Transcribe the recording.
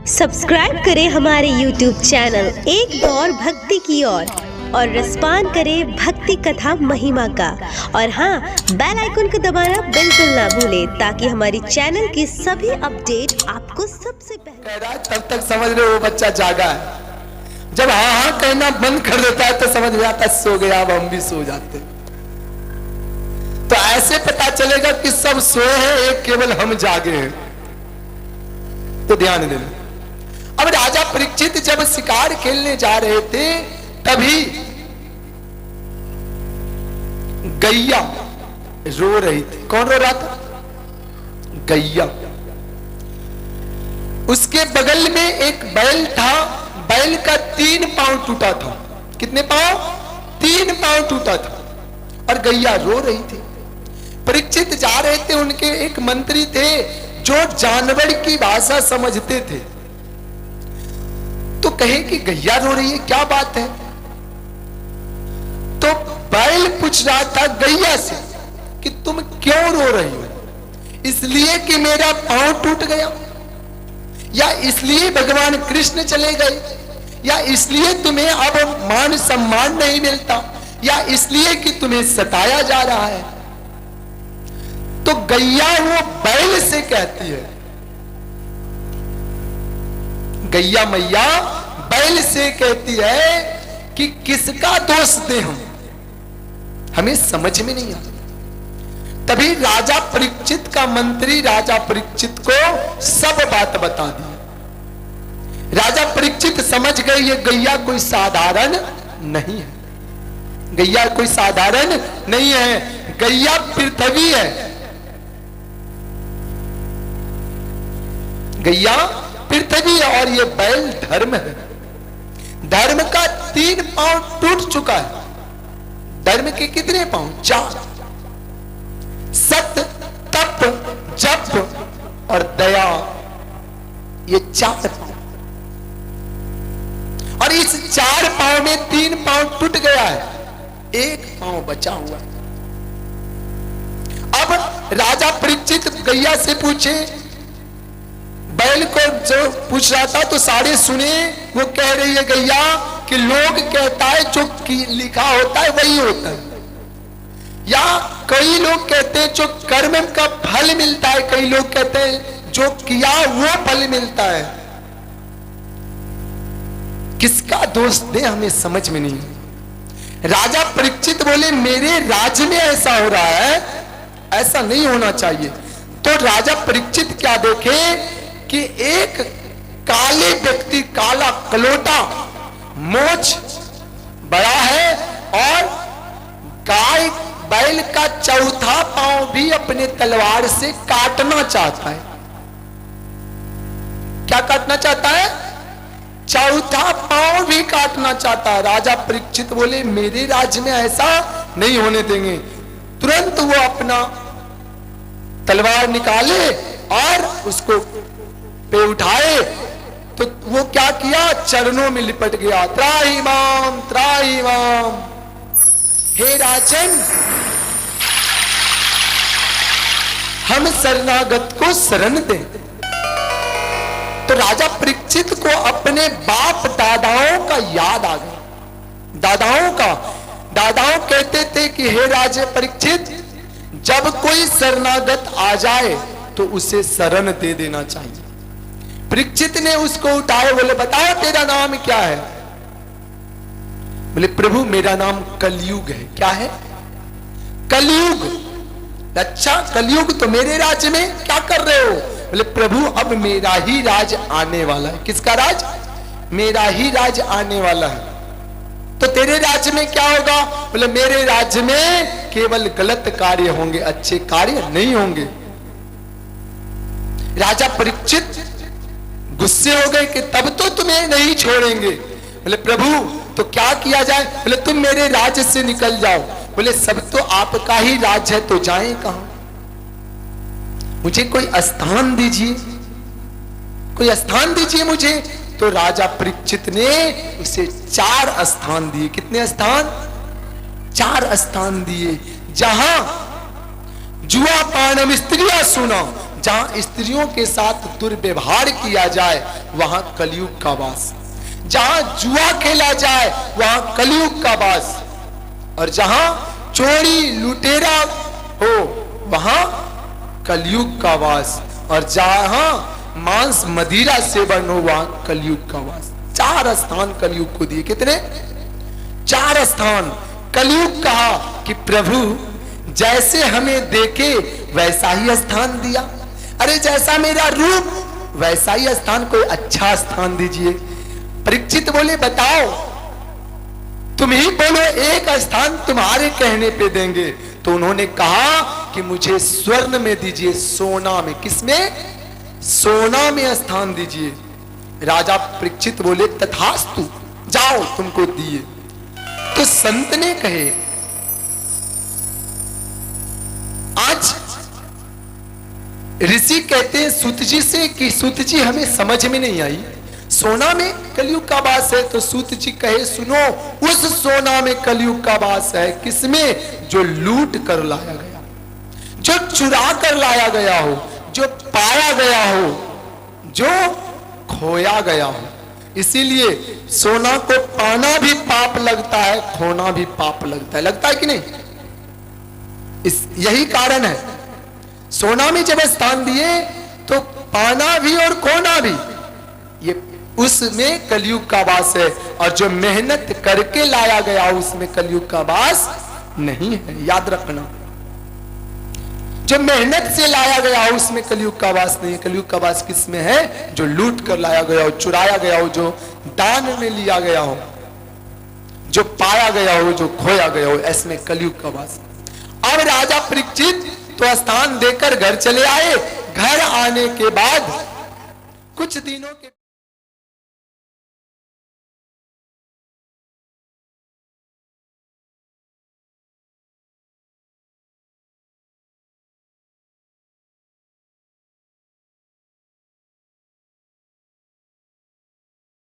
Subscribe करें हमारे YouTube channel एक दौर भक्ति की ओर और रसपान करें भक्ति कथा महिमा का। और हाँ, बेल आइकन को दबाना बिल्कुल ना भूलें ताकि हमारी चैनल की सभी अपडेट आपको सबसे पहले। तब तक समझ रहे हो वो बच्चा जागा है। जब हाँ हाँ कहना बंद कर देता है तो समझ में आता सो गया, अब हम भी सो जाते। तो ऐसे पता चलेगा कि सब सोए हैं, एक केवल हम जागे हैं। तो ध्यान देना। अब राजा परीक्षित जब शिकार खेलने जा रहे थे तभी गैया रो रही थी। कौन रो रहा था? गैया। उसके बगल में एक बैल था। बैल का 3 पांव टूटा था। कितने पांव? 3 पांव टूटा था और गैया रो रही थी। परीक्षित जा रहे थे, उनके एक मंत्री थे जो जानवर की भाषा समझते थे। तो कहे कि गैया रो रही है, क्या बात है? तो बैल पूछ रहा था गैया से कि तुम क्यों रो रही हो? इसलिए कि मेरा पांव टूट गया, या इसलिए भगवान कृष्ण चले गए, या इसलिए तुम्हें अब मान सम्मान नहीं मिलता, या इसलिए कि तुम्हें सताया जा रहा है? तो गैया वो बैल से कहती है, गैया मैया बैल से कहती है कि किसका दोष दे हम, हमें समझ में नहीं आता। तभी राजा परीक्षित का मंत्री राजा परीक्षित को सब बात बता दी। राजा परीक्षित समझ गए ये गैया कोई साधारण नहीं है। गैया कोई साधारण नहीं है, गैया पृथ्वी है। गैया पृथ्वी है और ये बैल धर्म है। धर्म का 3 पांव टूट चुका है। धर्म के कितने पांव? 4। सत्य, तप, जप और दया, ये 4 पांव। और इस 4 पांव में 3 पांव टूट गया है, 1 पांव बचा हुआ है। अब राजा परीक्षित गैया से पूछे, बैल को जो पूछ रहा था तो सारे सुने। वो कह रही है गैया कि लोग कहता है जो लिखा होता है वही होता है, या कई लोग कहते हैं जो कर्म का फल मिलता है, कई लोग कहते हैं जो किया वो फल मिलता है। किसका दोष दे हमें समझ में नहीं। राजा परीक्षित बोले मेरे राज्य में ऐसा हो रहा है, ऐसा नहीं होना चाहिए। तो राजा परीक्षित क्या देखे कि एक काले व्यक्ति, काला कलोटा, मोछ बड़ा है और गाय बैल का 4था पांव भी अपने तलवार से काटना चाहता है। क्या काटना चाहता है? 4था पांव भी काटना चाहता है। राजा परीक्षित बोले मेरे राज्य में ऐसा नहीं होने देंगे। तुरंत वो अपना तलवार निकाले और उसको पे उठाए। तो वो क्या किया? चरणों में लिपट गया। त्राहिमाम त्राहिमाम, हे राजन हम शरणागत को शरण दें। तो राजा परीक्षित को अपने बाप दादाओं का याद आ गया। दादाओं कहते थे कि हे राजा परीक्षित, जब कोई शरणागत आ जाए तो उसे शरण दे देना चाहिए। परीक्षित ने उसको उठाए, बोले बताओ तेरा नाम क्या है? बोले प्रभु मेरा नाम कलयुग है। क्या है? कलयुग। अच्छा, कलयुग तो मेरे राज्य में क्या कर रहे हो? बोले प्रभु अब मेरा ही राज आने वाला है। किसका राज? मेरा ही राज आने वाला है। तो तेरे राज्य में क्या होगा? बोले मेरे राज्य में केवल गलत कार्य होंगे, अच्छे कार्य नहीं होंगे। राजा परीक्षित गुस्से हो गए कि तब तो तुम्हें नहीं छोड़ेंगे। बोले प्रभु तो क्या किया जाए? बोले तुम मेरे राज्य से निकल जाओ। बोले सब तो आपका ही राज्य है, तो जाएं कहां? मुझे कोई स्थान दीजिए, कोई स्थान दीजिए मुझे। तो राजा परीक्षित ने उसे 4 स्थान दिए। कितने स्थान? 4 स्थान दिए। जहां जुआपानम स्त्रियां सुना, जहां स्त्रियों के साथ दुर्व्यवहार किया जाए वहां कलयुग का वास। जहां जुआ खेला जाए वहां कलयुग का वास, और जहां चोरी लुटेरा हो वहां कलयुग का वास, और जहां मांस मदिरा सेवन हो वहां कलयुग का वास। 4 स्थान कलयुग को दिए। कितने? 4 स्थान। कलयुग कहा कि प्रभु जैसे हमें देखे वैसा ही स्थान दिया। अरे जैसा मेरा रूप वैसा ही स्थान, कोई अच्छा स्थान दीजिए। परीक्षित बोले बताओ, तुम ही बोलो एक स्थान तुम्हारे कहने पे देंगे। तो उन्होंने कहा कि मुझे स्वर्ण में दीजिए, सोना में। किसमें? सोना में स्थान दीजिए। राजा परीक्षित बोले तथास्तु, जाओ तुमको दिए। तो संत ने कहे, आज ऋषि कहते हैं सूत जी से कि सूत जी हमें समझ में नहीं आई, सोना में कलयुग का वास है। तो सूत जी कहे सुनो, उस सोना में कलयुग का वास है। किसमें? जो लूट कर लाया गया, जो चुरा कर लाया गया हो, जो पाया गया हो, जो खोया गया हो। इसीलिए सोना को पाना भी पाप लगता है, खोना भी पाप लगता है। लगता है कि नहीं? यही कारण है, सोना में जब स्थान दिए तो पाना भी और खोना भी, ये उसमें कलयुग का वास है। और जो मेहनत करके लाया गया उसमें कलयुग का वास नहीं है, याद रखना। जो मेहनत से लाया गया हो उसमें कलयुग का वास नहीं है। कलयुग का वास किसमें है? जो लूट कर लाया गया हो, चुराया गया हो, जो दान में लिया गया हो, जो पाया गया हो, जो खोया गया हो, इसमें कलयुग का वास। अब राजा परीक्षित तो स्थान देकर घर चले आए। घर आने के बाद कुछ दिनों के